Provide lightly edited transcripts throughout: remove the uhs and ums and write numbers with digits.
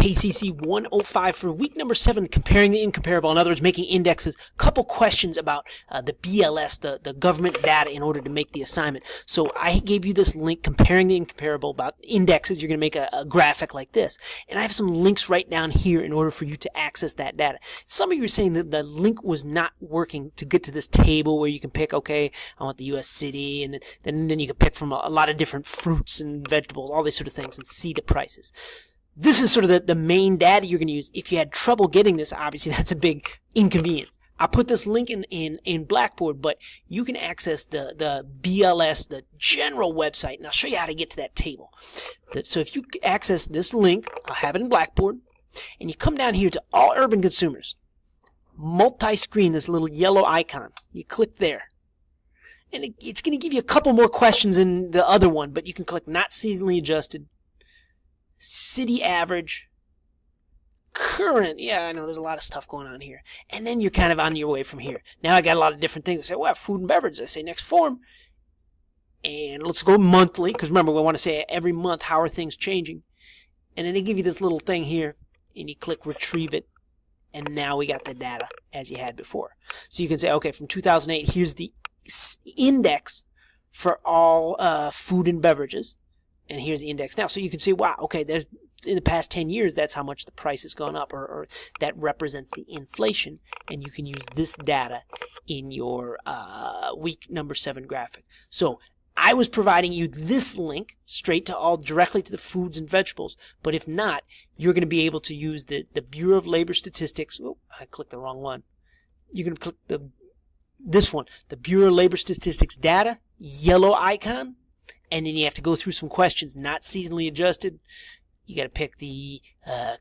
KCC105 for week number 7, comparing the incomparable. In other words, making indexes. Couple questions about the BLS, the government data, in order to make the assignment. So I gave you this link, comparing the incomparable, about indexes. You're going to make a graphic like this. And I have some links right down here in order for you to access that data. Some of you are saying that the link was not working to get to this table where you can pick, okay, I want the U.S. city, and then you can pick from a lot of different fruits and vegetables, all these sort of things, and see the prices. This is sort of the main data you're going to use. If you had trouble getting this, obviously that's a big inconvenience. I'll put this link in Blackboard, but you can access the BLS, the general website, and I'll show you how to get to that table. So if you access this link, I'll have it in Blackboard, and you come down here to All Urban Consumers, multi-screen, this little yellow icon. You click there. And it's going to give you a couple more questions in the other one, but you can click Not Seasonally Adjusted, City Average, Current. Yeah, I know there's a lot of stuff going on here. And then you're kind of on your way from here. Now I got a lot of different things. I say, well, food and beverage. I say next form. And let's go monthly, because remember, we want to say every month, how are things changing? And then they give you this little thing here, and you click Retrieve It. And now we got the data as you had before. So you can say, okay, from 2008, here's the index for all food and beverages. And here's the index now. So you can see, wow, okay, there's in the past 10 years, that's how much the price has gone up, or that represents the inflation. And you can use this data in your week number 7 graphic. So I was providing you this link straight to directly to the foods and vegetables. But if not, you're going to be able to use the Bureau of Labor Statistics. Oh, I clicked the wrong one. You're going to click this one, the Bureau of Labor Statistics data, yellow icon. And then you have to go through some questions, not seasonally adjusted. You got to pick the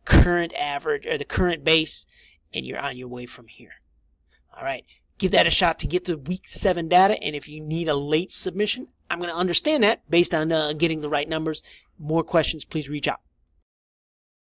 current average, or the current base, and you're on your way from here. All right, give that a shot to get the week 7 data. And if you need a late submission, I'm going to understand that based on getting the right numbers. More questions, please reach out.